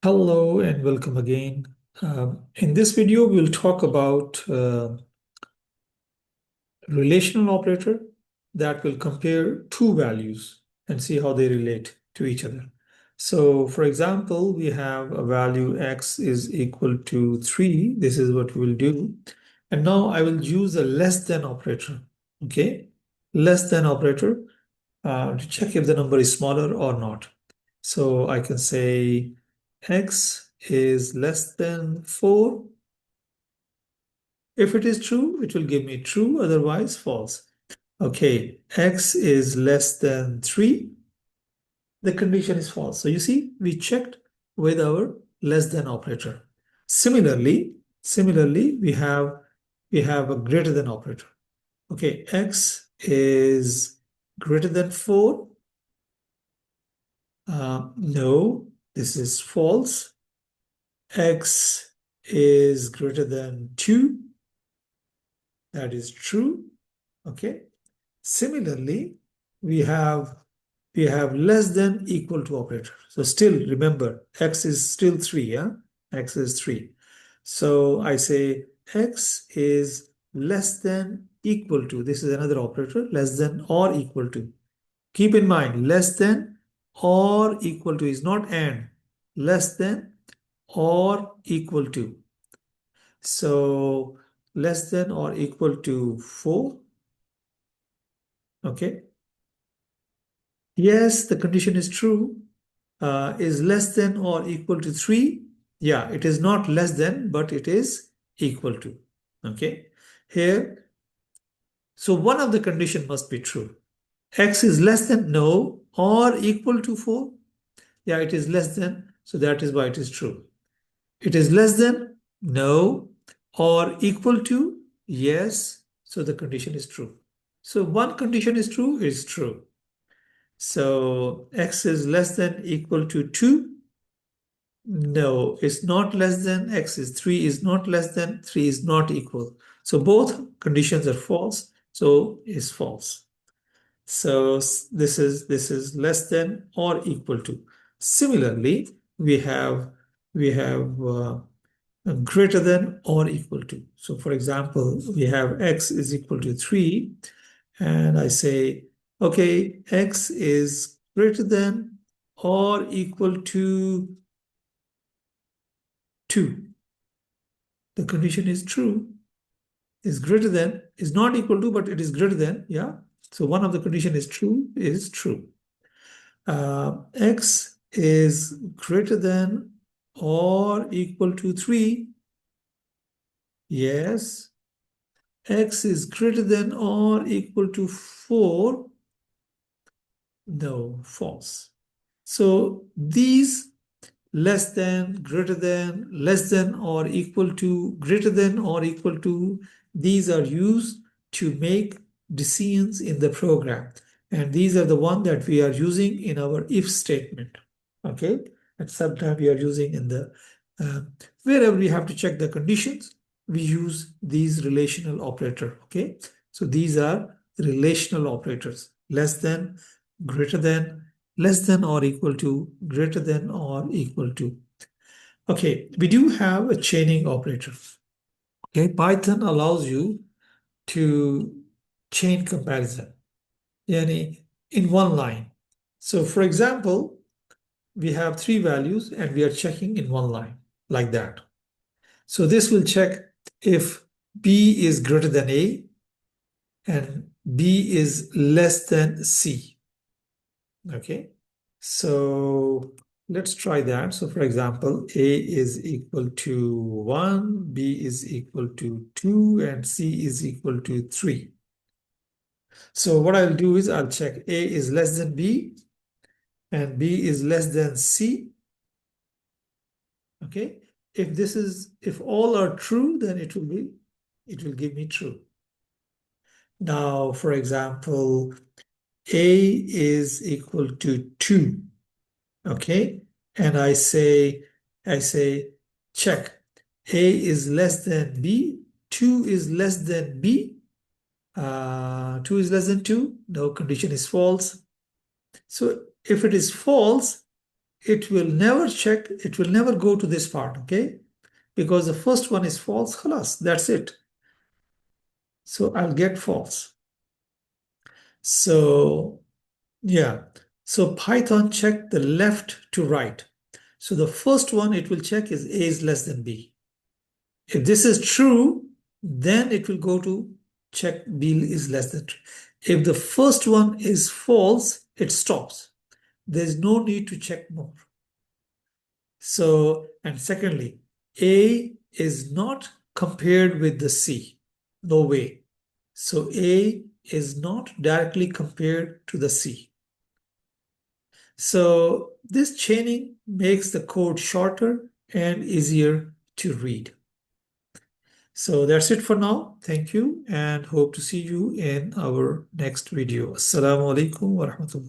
Hello and welcome again. In this video, we'll talk about relational operator that will compare two values and see how they relate to each other. So, for example, we have a value x is equal to 3. This is what we'll do. And now I will use a less than operator. Okay, less than operator to check if the number is smaller or not. So I can say x is less than 4. If it is true, it will give me true, otherwise false. Okay, x is less than 3. The condition is false. So you see, we checked with our less than operator. Similarly, we have a greater than operator. Okay, x is greater than 4. No, this is false. X is greater than 2. That is true. Okay. Similarly, we have less than equal to operator. So still remember, x is still 3, yeah? X is 3. So I say x is less than equal to, this is another operator, less than or equal to. Keep in mind, less than or equal to is not and. Less than or equal to. So less than or equal to 4. Okay. Yes, the condition is true. Is less than or equal to 3? Yeah, it is not less than, but it is equal to. Okay. Here, so one of the condition must be true. X is less than, no, or equal to 4. Yeah, it is less than, so that is why it is true. It is less than, no, or equal to, yes, so the condition is true. So one condition is true, it's true. So x is less than equal to 2. No, it's not less than, x is 3 is not less than, 3 is not equal. So both conditions are false, so it's false. So this is less than or equal to. Similarly, we have greater than or equal to. So for example, we have x is equal to 3, and I say, okay, x is greater than or equal to 2. The condition is true, is greater than, is not equal to, but it is greater than, yeah. So one of the condition is true, x is greater than or equal to 3. Yes. X is greater than or equal to 4. No, false. So these less than, greater than, less than or equal to, greater than or equal to, these are used to make decisions in the program. And these are the one that we are using in our if statement. Okay. And sometimes we are using in the, wherever we have to check the conditions, we use these relational operator. Okay. So these are relational operators, less than, greater than, less than or equal to, greater than or equal to. Okay, we do have a chaining operator. Okay, Python allows you to chain comparison, yani in one line. So for example, we have 3 values and we are checking in one line like that. So this will check if B is greater than A and B is less than C. Okay, so let's try that. So for example, A is equal to 1, B is equal to 2, and C is equal to 3. So what I'll do is I'll check A is less than B and B is less than C. Okay, if all are true, then it will give me true. Now, for example, A is equal to 2. Okay, and I say check A is less than B, 2 is less than B, 2 is less than 2, no, condition is false. So if it is false, it will never check, it will never go to this part, okay? Because the first one is false, khalas, that's it. So I'll get false. So yeah, so Python check the left to right. So the first one it will check is A is less than B. If this is true, then it will go to check B is less than true. If the first one is false, it stops. There's no need to check more. So, and secondly, A is not compared with the C. No way. So A is not directly compared to the C. So this chaining makes the code shorter and easier to read. So that's it for now. Thank you and hope to see you in our next video. Assalamu alaikum wa rahmatullah.